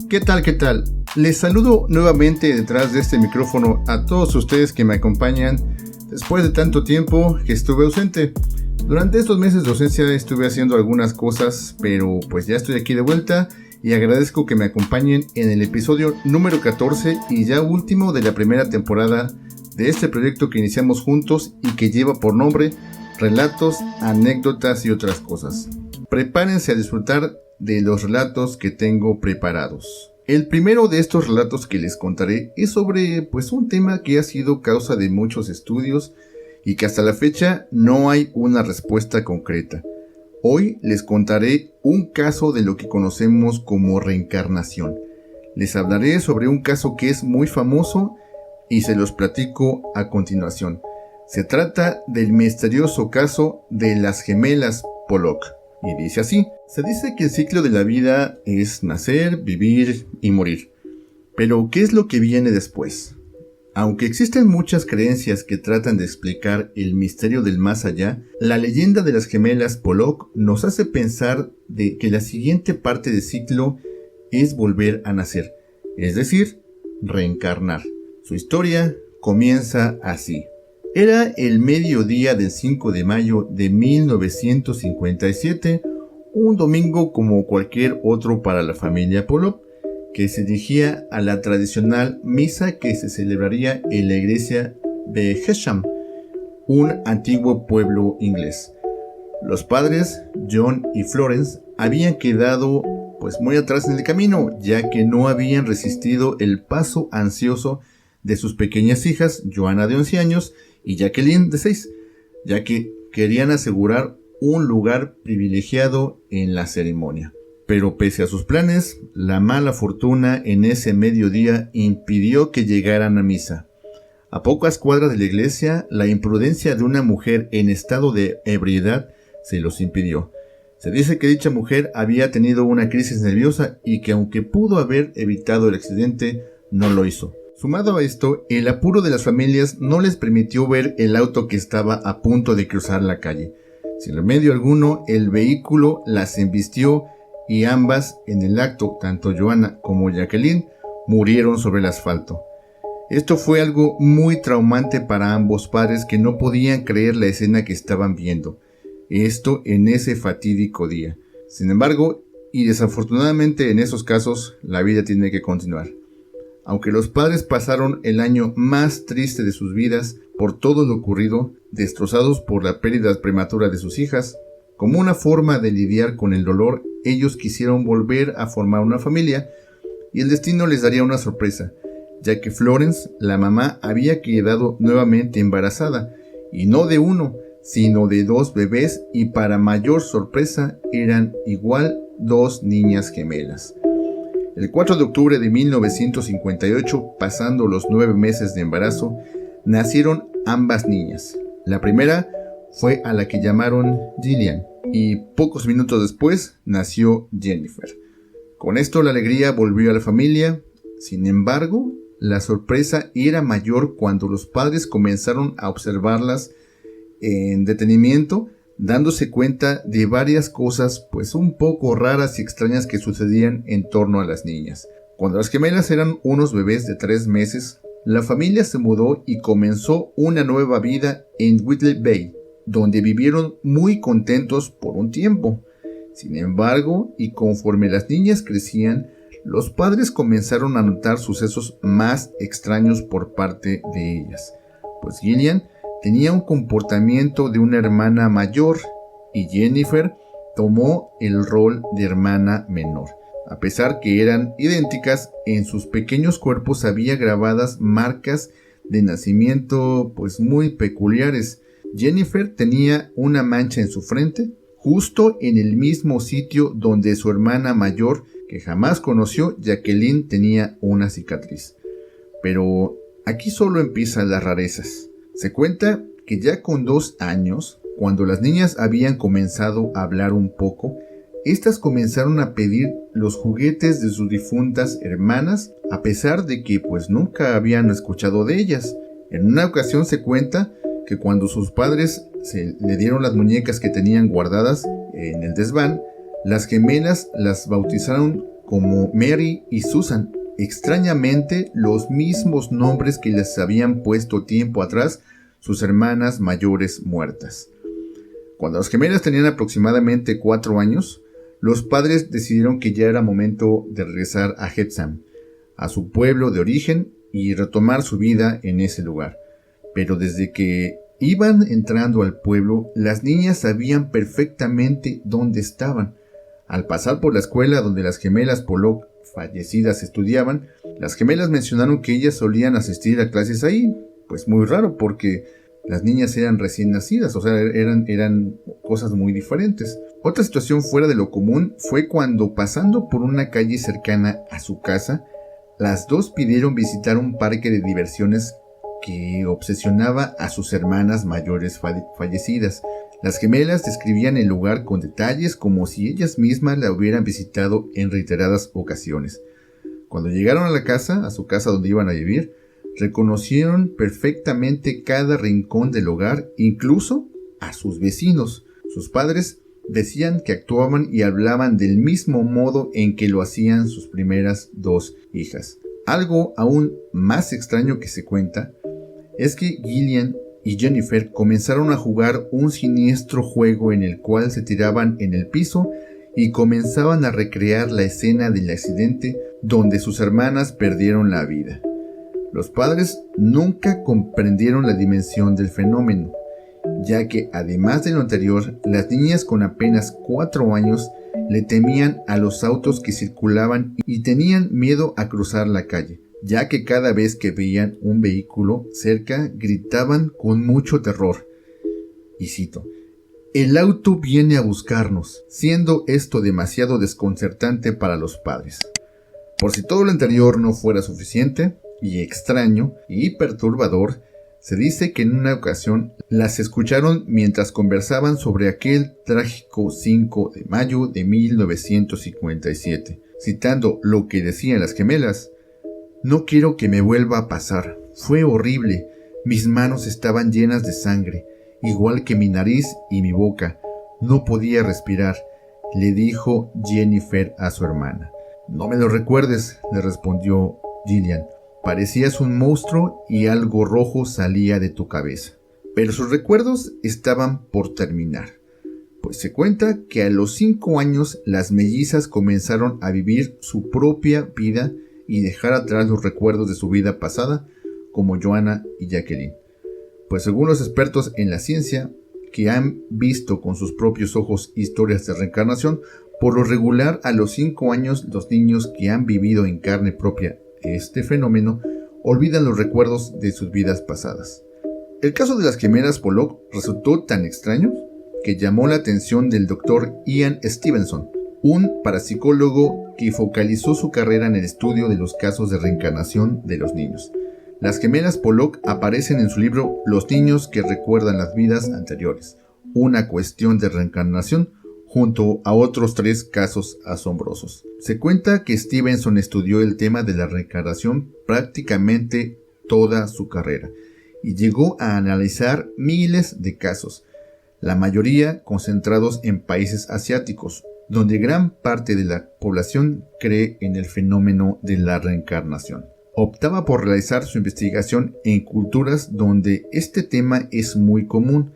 ¿Qué tal? ¿Qué tal? Les saludo nuevamente detrás de este micrófono a todos ustedes que me acompañan después de tanto tiempo que estuve ausente. Durante estos meses de ausencia estuve haciendo algunas cosas, pero pues ya estoy aquí de vuelta y agradezco que me acompañen en el episodio número 14 y ya último de la primera temporada de este proyecto que iniciamos juntos y que lleva por nombre Relatos, Anécdotas y otras cosas. Prepárense a disfrutar de los relatos que tengo preparados. El primero de estos relatos que les contaré es sobre un tema que ha sido causa de muchos estudios y que hasta la fecha no hay una respuesta concreta. Hoy les contaré un caso de lo que conocemos como reencarnación. Les hablaré sobre un caso que es muy famoso y se los platico a continuación. Se trata del misterioso caso de las gemelas Pollock. Y dice así: se dice que el ciclo de la vida es nacer, vivir y morir. Pero, ¿qué es lo que viene después? Aunque existen muchas creencias que tratan de explicar el misterio del más allá, la leyenda de las gemelas Pollock nos hace pensar de que la siguiente parte del ciclo es volver a nacer, es decir, reencarnar. Su historia comienza así. Era el mediodía del 5 de mayo de 1957, un domingo como cualquier otro para la familia Pollock, que se dirigía a la tradicional misa que se celebraría en la iglesia de Hesham, un antiguo pueblo inglés. Los padres, John y Florence, habían quedado muy atrás en el camino, ya que no habían resistido el paso ansioso de sus pequeñas hijas, Joanna de 11 años y Jacqueline de 6, ya que querían asegurar un lugar privilegiado en la ceremonia. Pero pese a sus planes, la mala fortuna en ese mediodía impidió que llegaran a misa. A pocas cuadras de la iglesia, la imprudencia de una mujer en estado de ebriedad se los impidió. Se dice que dicha mujer había tenido una crisis nerviosa y que aunque pudo haber evitado el accidente, no lo hizo. Sumado a esto, el apuro de las familias no les permitió ver el auto que estaba a punto de cruzar la calle. Sin remedio alguno, el vehículo las embistió y ambas, en el acto, tanto Joanna como Jacqueline, murieron sobre el asfalto. Esto fue algo muy traumante para ambos padres que no podían creer la escena que estaban viendo. Esto en ese fatídico día. Sin embargo, y desafortunadamente en esos casos, la vida tiene que continuar. Aunque los padres pasaron el año más triste de sus vidas por todo lo ocurrido, destrozados por la pérdida prematura de sus hijas, como una forma de lidiar con el dolor, ellos quisieron volver a formar una familia y el destino les daría una sorpresa, ya que Florence, la mamá, había quedado nuevamente embarazada, y no de uno, sino de 2 bebés, y para mayor sorpresa eran igual 2 niñas gemelas. El 4 de octubre de 1958, pasando los 9 meses de embarazo, nacieron ambas niñas. La primera fue a la que llamaron Gillian, y pocos minutos después nació Jennifer. Con esto la alegría volvió a la familia. Sin embargo, la sorpresa era mayor cuando los padres comenzaron a observarlas en detenimiento, dándose cuenta de varias cosas un poco raras y extrañas que sucedían en torno a las niñas. Cuando las gemelas eran unos bebés de 3 meses, la familia se mudó y comenzó una nueva vida en Whitley Bay, donde vivieron muy contentos por un tiempo. Sin embargo, y conforme las niñas crecían, los padres comenzaron a notar sucesos más extraños por parte de ellas, pues Gillian tenía un comportamiento de una hermana mayor y Jennifer tomó el rol de hermana menor. A pesar que eran idénticas, en sus pequeños cuerpos había grabadas marcas de nacimiento muy peculiares. Jennifer tenía una mancha en su frente, justo en el mismo sitio donde su hermana mayor, que jamás conoció, Jacqueline, tenía una cicatriz. Pero aquí solo empiezan las rarezas. Se cuenta que ya con 2 años, cuando las niñas habían comenzado a hablar un poco, estas comenzaron a pedir los juguetes de sus difuntas hermanas, a pesar de que nunca habían escuchado de ellas. En una ocasión se cuenta que cuando sus padres le dieron las muñecas que tenían guardadas en el desván, las gemelas las bautizaron como Mary y Susan, extrañamente los mismos nombres que les habían puesto tiempo atrás sus hermanas mayores muertas. Cuando las gemelas tenían aproximadamente 4 años, los padres decidieron que ya era momento de regresar a Hexham, a su pueblo de origen, y retomar su vida en ese lugar. Pero desde que iban entrando al pueblo, las niñas sabían perfectamente dónde estaban. Al pasar por la escuela donde las gemelas Pollock fallecidas estudiaban, las gemelas mencionaron que ellas solían asistir a clases ahí. Pues muy raro, porque las niñas eran recién nacidas, o sea, eran cosas muy diferentes. Otra situación fuera de lo común fue cuando, pasando por una calle cercana a su casa, las dos pidieron visitar un parque de diversiones que obsesionaba a sus hermanas mayores fallecidas. Las gemelas describían el lugar con detalles como si ellas mismas la hubieran visitado en reiteradas ocasiones. Cuando llegaron a su casa donde iban a vivir, reconocieron perfectamente cada rincón del hogar, incluso a sus vecinos. Sus padres decían que actuaban y hablaban del mismo modo en que lo hacían sus primeras 2 hijas. Algo aún más extraño que se cuenta es que Gillian y Jennifer comenzaron a jugar un siniestro juego en el cual se tiraban en el piso y comenzaban a recrear la escena del accidente donde sus hermanas perdieron la vida. Los padres nunca comprendieron la dimensión del fenómeno, ya que además de lo anterior, las niñas con apenas 4 años le temían a los autos que circulaban y tenían miedo a cruzar la calle, ya que cada vez que veían un vehículo cerca gritaban con mucho terror. Y cito: "El auto viene a buscarnos", siendo esto demasiado desconcertante para los padres. Por si todo lo anterior no fuera suficiente, y extraño y perturbador, se dice que en una ocasión las escucharon mientras conversaban sobre aquel trágico 5 de mayo de 1957, citando lo que decían las gemelas: "No quiero que me vuelva a pasar, fue horrible, mis manos estaban llenas de sangre, igual que mi nariz y mi boca, no podía respirar", le dijo Jennifer a su hermana. "No me lo recuerdes", le respondió Gillian. "Parecías un monstruo y algo rojo salía de tu cabeza". Pero sus recuerdos estaban por terminar, pues se cuenta que a los 5 años las mellizas comenzaron a vivir su propia vida y dejar atrás los recuerdos de su vida pasada, como Joanna y Jacqueline. Pues según los expertos en la ciencia, que han visto con sus propios ojos historias de reencarnación, por lo regular a los 5 años los niños que han vivido en carne propia este fenómeno olvidan los recuerdos de sus vidas pasadas. El caso de las gemelas Pollock resultó tan extraño que llamó la atención del Dr. Ian Stevenson, un parapsicólogo que focalizó su carrera en el estudio de los casos de reencarnación de los niños. Las gemelas Pollock aparecen en su libro Los niños que recuerdan las vidas anteriores, una cuestión de reencarnación, junto a otros 3 casos asombrosos. Se cuenta que Stevenson estudió el tema de la reencarnación prácticamente toda su carrera y llegó a analizar miles de casos, la mayoría concentrados en países asiáticos, donde gran parte de la población cree en el fenómeno de la reencarnación. Optaba por realizar su investigación en culturas donde este tema es muy común,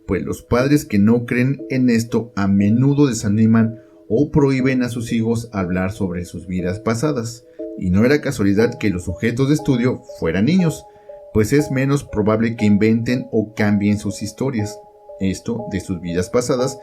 pues los padres que no creen en esto a menudo desaniman o prohíben a sus hijos hablar sobre sus vidas pasadas. Y no era casualidad que los sujetos de estudio fueran niños, pues es menos probable que inventen o cambien sus historias, esto de sus vidas pasadas,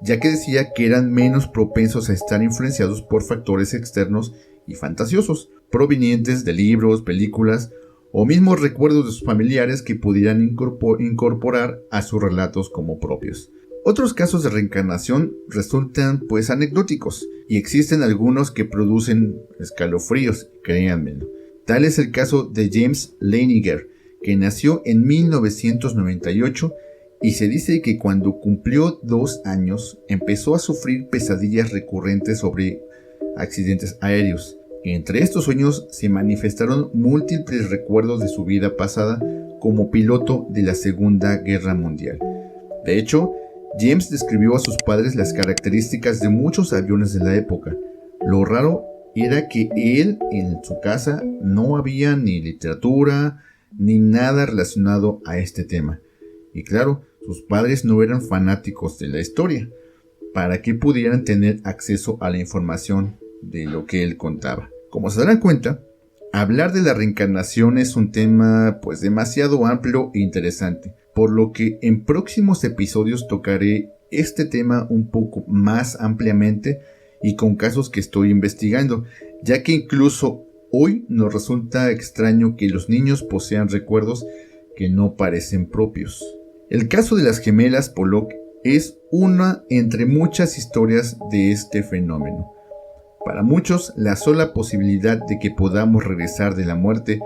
ya que decía que eran menos propensos a estar influenciados por factores externos y fantasiosos, provenientes de libros, películas o mismos recuerdos de sus familiares que pudieran incorporar a sus relatos como propios. Otros casos de reencarnación resultan pues anecdóticos, y existen algunos que producen escalofríos, créanmelo. Tal es el caso de James Leininger, que nació en 1998 y se dice que cuando cumplió 2 años empezó a sufrir pesadillas recurrentes sobre accidentes aéreos. Entre estos sueños se manifestaron múltiples recuerdos de su vida pasada como piloto de la Segunda Guerra Mundial. De hecho, James describió a sus padres las características de muchos aviones de la época. Lo raro era que él en su casa no había ni literatura ni nada relacionado a este tema. Y claro, sus padres no eran fanáticos de la historia, para que pudieran tener acceso a la información de lo que él contaba. Como se darán cuenta, hablar de la reencarnación es un tema pues demasiado amplio e interesante, por lo que en próximos episodios tocaré este tema un poco más ampliamente y con casos que estoy investigando, ya que incluso hoy nos resulta extraño que los niños posean recuerdos que no parecen propios. El caso de las gemelas Pollock es una entre muchas historias de este fenómeno. Para muchos, la sola posibilidad de que podamos regresar de la muerte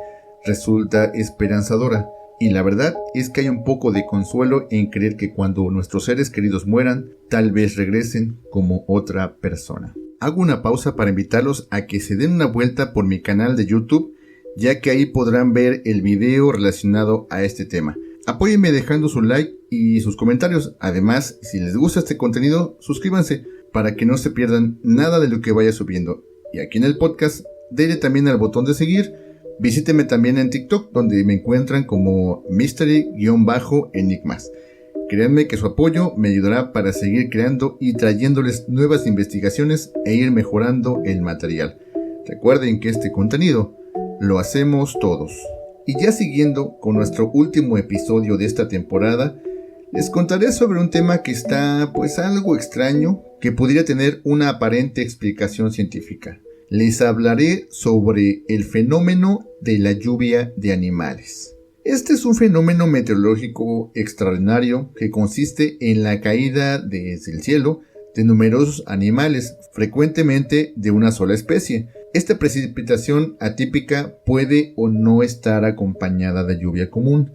resulta esperanzadora, y la verdad es que hay un poco de consuelo en creer que cuando nuestros seres queridos mueran, tal vez regresen como otra persona. Hago una pausa para invitarlos a que se den una vuelta por mi canal de YouTube, ya que ahí podrán ver el video relacionado a este tema. Apóyenme dejando su like y sus comentarios. Además, si les gusta este contenido, suscríbanse para que no se pierdan nada de lo que vaya subiendo. Y aquí en el podcast, denle también al botón de seguir. Visítenme también en TikTok, donde me encuentran como mystery-enigmas. Créanme que su apoyo me ayudará para seguir creando y trayéndoles nuevas investigaciones e ir mejorando el material. Recuerden que este contenido lo hacemos todos. Y ya siguiendo con nuestro último episodio de esta temporada, les contaré sobre un tema que está pues algo extraño, que podría tener una aparente explicación científica. Les hablaré sobre el fenómeno de la lluvia de animales. Este es un fenómeno meteorológico extraordinario que consiste en la caída desde el cielo de numerosos animales, frecuentemente de una sola especie. Esta precipitación atípica puede o no estar acompañada de lluvia común.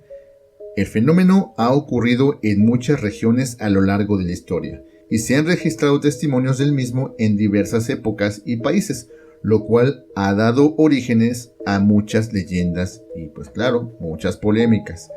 El fenómeno ha ocurrido en muchas regiones a lo largo de la historia, y se han registrado testimonios del mismo en diversas épocas y países, lo cual ha dado orígenes a muchas leyendas y pues claro, muchas polémicas.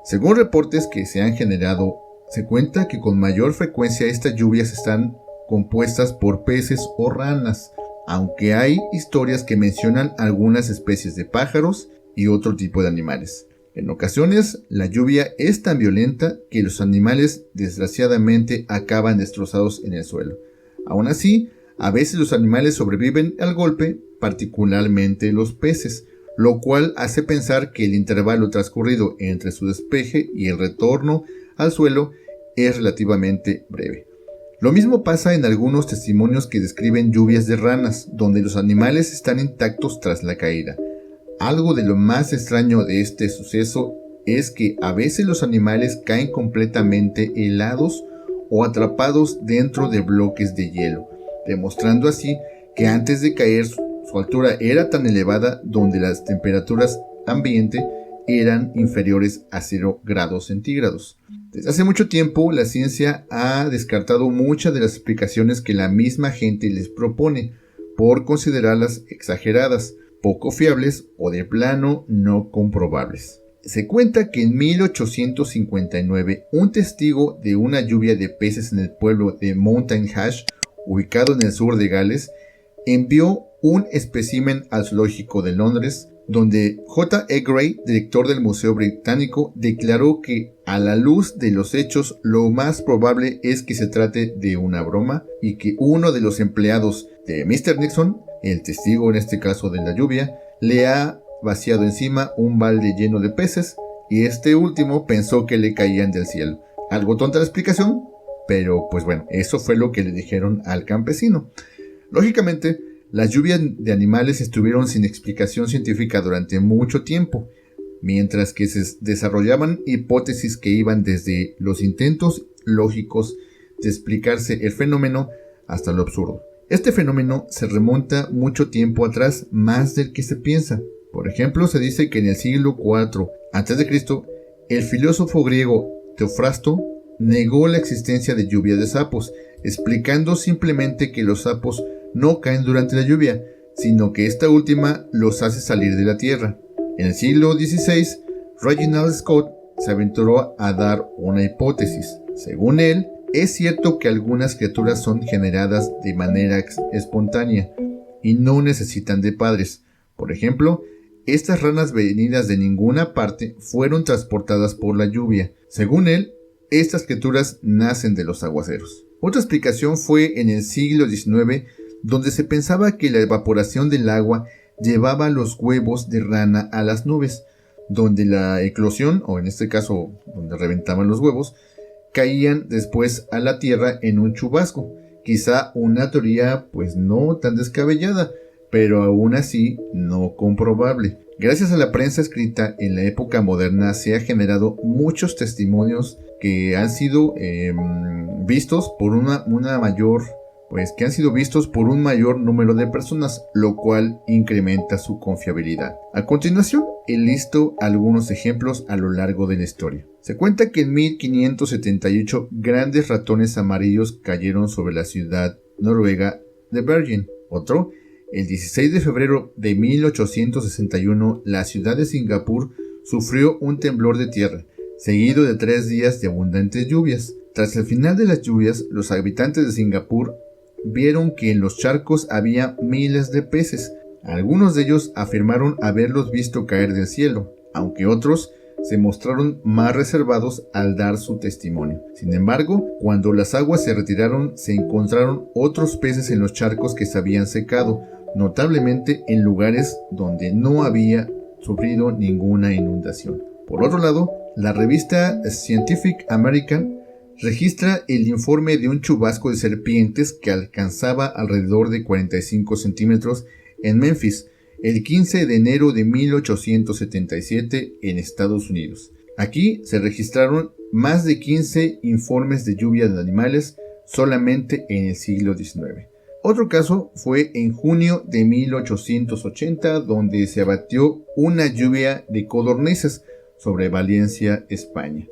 Según reportes que se han generado, se cuenta que con mayor frecuencia estas lluvias están compuestas por peces o ranas, aunque hay historias que mencionan algunas especies de pájaros y otro tipo de animales. En ocasiones, la lluvia es tan violenta que los animales desgraciadamente acaban destrozados en el suelo. Aún así, a veces los animales sobreviven al golpe, particularmente los peces, lo cual hace pensar que el intervalo transcurrido entre su despeje y el retorno al suelo es relativamente breve. Lo mismo pasa en algunos testimonios que describen lluvias de ranas, donde los animales están intactos tras la caída. Algo de lo más extraño de este suceso es que a veces los animales caen completamente helados o atrapados dentro de bloques de hielo, demostrando así que antes de caer su altura era tan elevada donde las temperaturas ambiente eran inferiores a 0 grados centígrados. Desde hace mucho tiempo la ciencia ha descartado muchas de las explicaciones que la misma gente les propone por considerarlas exageradas, poco fiables o de plano no comprobables. Se cuenta que en 1859 un testigo de una lluvia de peces en el pueblo de Mountain Ash, ubicado en el sur de Gales, envió un espécimen al zoológico de Londres, donde J. E. Gray, director del Museo Británico, declaró que a la luz de los hechos lo más probable es que se trate de una broma y que uno de los empleados de Mr. Nixon, el testigo en este caso de la lluvia, le ha vaciado encima un balde lleno de peces y este último pensó que le caían del cielo. Algo tonta la explicación, pero pues bueno, eso fue lo que le dijeron al campesino. Lógicamente, las lluvias de animales estuvieron sin explicación científica durante mucho tiempo, mientras que se desarrollaban hipótesis que iban desde los intentos lógicos de explicarse el fenómeno hasta lo absurdo. Este fenómeno se remonta mucho tiempo atrás, más del que se piensa. Por ejemplo, se dice que en el siglo IV a.C., el filósofo griego Teofrasto negó la existencia de lluvias de sapos, explicando simplemente que los sapos no caen durante la lluvia, sino que esta última los hace salir de la tierra. En el siglo XVI, Reginald Scott se aventuró a dar una hipótesis. Según él, es cierto que algunas criaturas son generadas de manera espontánea, y no necesitan de padres. Por ejemplo, estas ranas venidas de ninguna parte fueron transportadas por la lluvia. Según él, estas criaturas nacen de los aguaceros. Otra explicación fue en el siglo XIX, donde se pensaba que la evaporación del agua llevaba los huevos de rana a las nubes, donde la eclosión, o en este caso donde reventaban los huevos, caían después a la tierra en un chubasco. Quizá una teoría pues no tan descabellada, pero aún así no comprobable. Gracias a la prensa escrita en la época moderna se ha generado muchos testimonios que han sido vistos por un mayor número de personas, lo cual incrementa su confiabilidad. A continuación, enlisto algunos ejemplos a lo largo de la historia. Se cuenta que en 1578 grandes ratones amarillos cayeron sobre la ciudad noruega de Bergen. Otro, el 16 de febrero de 1861, la ciudad de Singapur sufrió un temblor de tierra, seguido de 3 días de abundantes lluvias. Tras el final de las lluvias, los habitantes de Singapur vieron que en los charcos había miles de peces. Algunos de ellos afirmaron haberlos visto caer del cielo, aunque otros se mostraron más reservados al dar su testimonio. Sin embargo, cuando las aguas se retiraron, se encontraron otros peces en los charcos que se habían secado, notablemente en lugares donde no había sufrido ninguna inundación. Por otro lado, la revista Scientific American registra el informe de un chubasco de serpientes que alcanzaba alrededor de 45 centímetros en Memphis, el 15 de enero de 1877 en Estados Unidos. Aquí se registraron más de 15 informes de lluvia de animales solamente en el siglo XIX. Otro caso fue en junio de 1880, donde se abatió una lluvia de codornices sobre Valencia, España.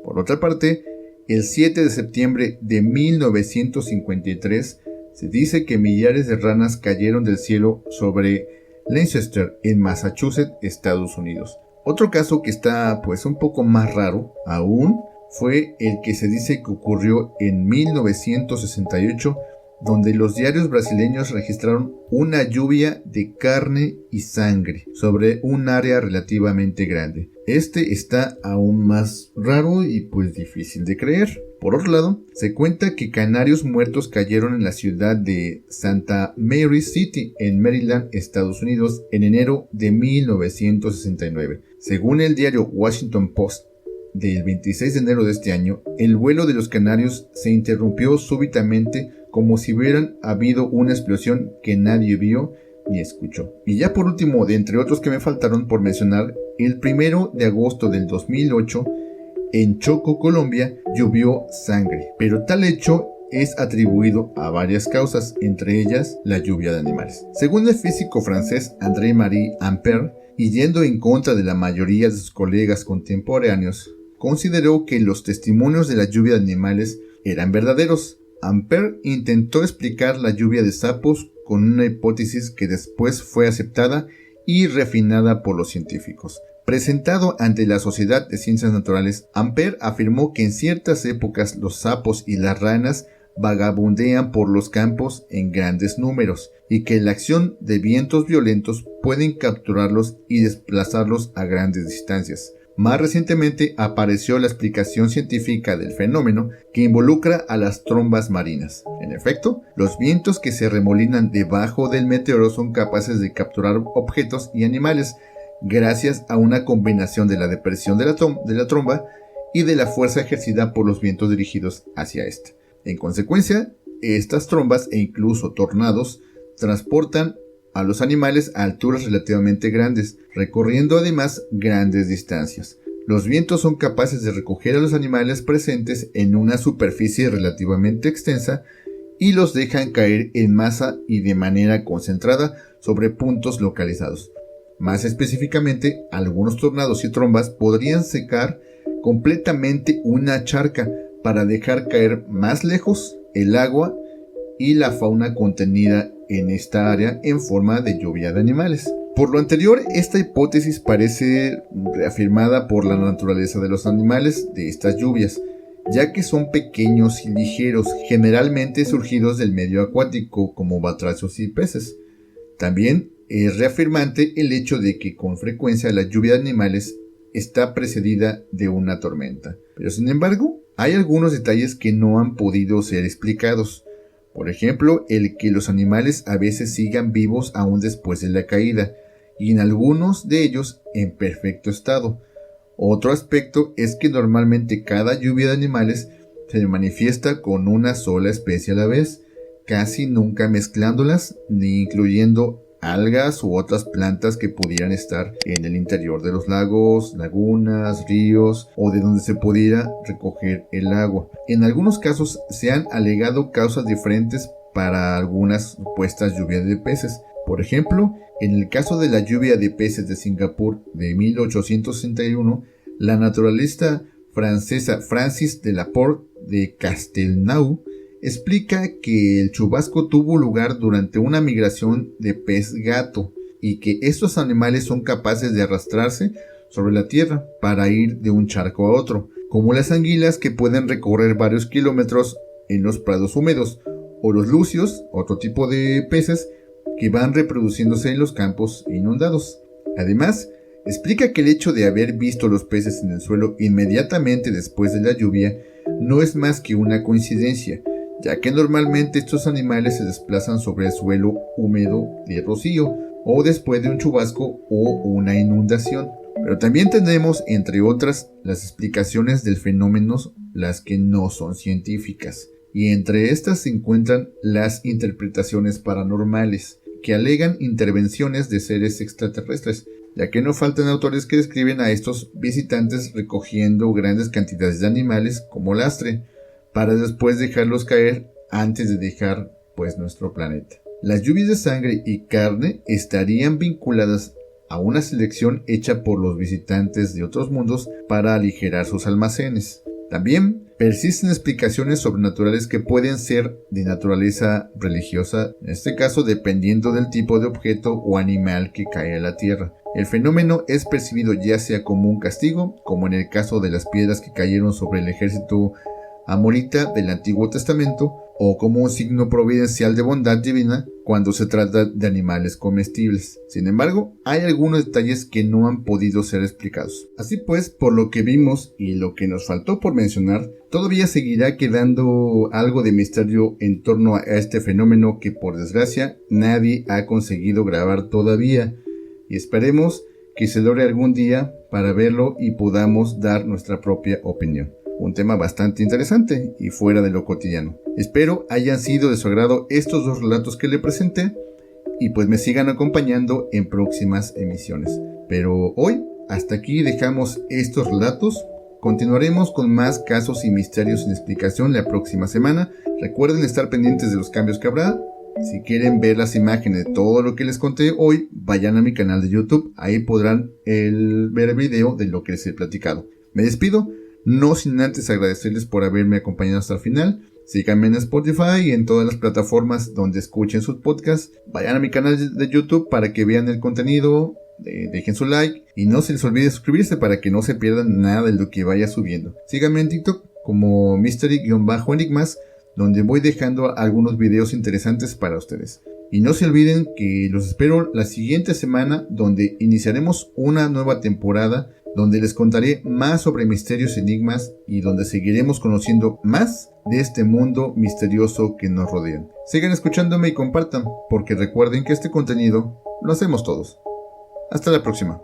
Por otra parte, el 7 de septiembre de 1953 se dice que millares de ranas cayeron del cielo sobre Leicester, en Massachusetts, Estados Unidos. Otro caso que está pues un poco más raro aún fue el que se dice que ocurrió en 1968, donde los diarios brasileños registraron una lluvia de carne y sangre sobre un área relativamente grande. Este está aún más raro y pues difícil de creer. Por otro lado, se cuenta que canarios muertos cayeron en la ciudad de Santa Mary City, en Maryland, Estados Unidos, en enero de 1969. Según el diario Washington Post, del 26 de enero de este año, el vuelo de los canarios se interrumpió súbitamente como si hubieran habido una explosión que nadie vio ni escuchó. Y ya por último, de entre otros que me faltaron por mencionar, el 1 de agosto del 2008, en Choco, Colombia, llovió sangre, pero tal hecho es atribuido a varias causas, entre ellas la lluvia de animales. Según el físico francés André-Marie Ampère, y yendo en contra de la mayoría de sus colegas contemporáneos, consideró que los testimonios de la lluvia de animales eran verdaderos. Ampère intentó explicar la lluvia de sapos con una hipótesis que después fue aceptada y refinada por los científicos. Presentado ante la Sociedad de Ciencias Naturales, Ampère afirmó que en ciertas épocas los sapos y las ranas vagabundean por los campos en grandes números y que la acción de vientos violentos pueden capturarlos y desplazarlos a grandes distancias. Más recientemente apareció la explicación científica del fenómeno que involucra a las trombas marinas. En efecto, los vientos que se remolinan debajo del meteoro son capaces de capturar objetos y animales gracias a una combinación de la depresión de la tromba y de la fuerza ejercida por los vientos dirigidos hacia ésta. En consecuencia, estas trombas e incluso tornados transportan a los animales a alturas relativamente grandes, recorriendo además grandes distancias. Los vientos son capaces de recoger a los animales presentes en una superficie relativamente extensa y los dejan caer en masa y de manera concentrada sobre puntos localizados. Más específicamente, algunos tornados y trombas podrían secar completamente una charca para dejar caer más lejos el agua y la fauna contenida en esta área en forma de lluvia de animales. Por lo anterior, esta hipótesis parece reafirmada por la naturaleza de los animales de estas lluvias, ya que son pequeños y ligeros, generalmente surgidos del medio acuático como batracios y peces. También es reafirmante el hecho de que con frecuencia la lluvia de animales está precedida de una tormenta. Pero sin embargo, hay algunos detalles que no han podido ser explicados. Por ejemplo, el que los animales a veces sigan vivos aún después de la caída, y en algunos de ellos en perfecto estado. Otro aspecto es que normalmente cada lluvia de animales se manifiesta con una sola especie a la vez, casi nunca mezclándolas ni incluyendo algas u otras plantas que pudieran estar en el interior de los lagos, lagunas, ríos o de donde se pudiera recoger el agua. En algunos casos se han alegado causas diferentes para algunas supuestas lluvias de peces. Por ejemplo, en el caso de la lluvia de peces de Singapur de 1861, la naturalista francesa Francis de Laporte de Castelnau explica que el chubasco tuvo lugar durante una migración de pez gato y que estos animales son capaces de arrastrarse sobre la tierra para ir de un charco a otro, como las anguilas que pueden recorrer varios kilómetros en los prados húmedos, o los lucios, otro tipo de peces que van reproduciéndose en los campos inundados. Además, explica que el hecho de haber visto los peces en el suelo inmediatamente después de la lluvia no es más que una coincidencia, ya que normalmente estos animales se desplazan sobre el suelo húmedo de rocío o después de un chubasco o una inundación. Pero también tenemos, entre otras, las explicaciones del fenómeno, las que no son científicas, y entre estas se encuentran las interpretaciones paranormales, que alegan intervenciones de seres extraterrestres, ya que no faltan autores que describen a estos visitantes recogiendo grandes cantidades de animales como lastre, para después dejarlos caer antes de dejar nuestro planeta. Las lluvias de sangre y carne estarían vinculadas a una selección hecha por los visitantes de otros mundos para aligerar sus almacenes. También persisten explicaciones sobrenaturales que pueden ser de naturaleza religiosa, en este caso dependiendo del tipo de objeto o animal que cae a la tierra. El fenómeno es percibido ya sea como un castigo, como en el caso de las piedras que cayeron sobre el ejército amorita del Antiguo Testamento, o como un signo providencial de bondad divina cuando se trata de animales comestibles. Sin embargo, hay algunos detalles que no han podido ser explicados. Así pues, por lo que vimos y lo que nos faltó por mencionar, todavía seguirá quedando algo de misterio en torno a este fenómeno que por desgracia nadie ha conseguido grabar todavía, y esperemos que se logre algún día para verlo y podamos dar nuestra propia opinión. Un tema bastante interesante y fuera de lo cotidiano. Espero hayan sido de su agrado estos dos relatos que le presenté y me sigan acompañando en próximas emisiones. Pero hoy hasta aquí dejamos estos relatos. Continuaremos con más casos y misterios sin explicación la próxima semana. Recuerden estar pendientes de los cambios que habrá. Si quieren ver las imágenes de todo lo que les conté hoy, vayan a mi canal de YouTube. Ahí podrán ver el video de lo que les he platicado. Me despido. No sin antes agradecerles por haberme acompañado hasta el final. Síganme en Spotify y en todas las plataformas donde escuchen sus podcasts. Vayan a mi canal de YouTube para que vean el contenido. Dejen su like y no se les olvide suscribirse para que no se pierdan nada de lo que vaya subiendo. Síganme en TikTok como Mystery-Enigmas, donde voy dejando algunos videos interesantes para ustedes. Y no se olviden que los espero la siguiente semana, donde iniciaremos una nueva temporada, donde les contaré más sobre misterios y enigmas y donde seguiremos conociendo más de este mundo misterioso que nos rodea. Sigan escuchándome y compartan, porque recuerden que este contenido lo hacemos todos. Hasta la próxima.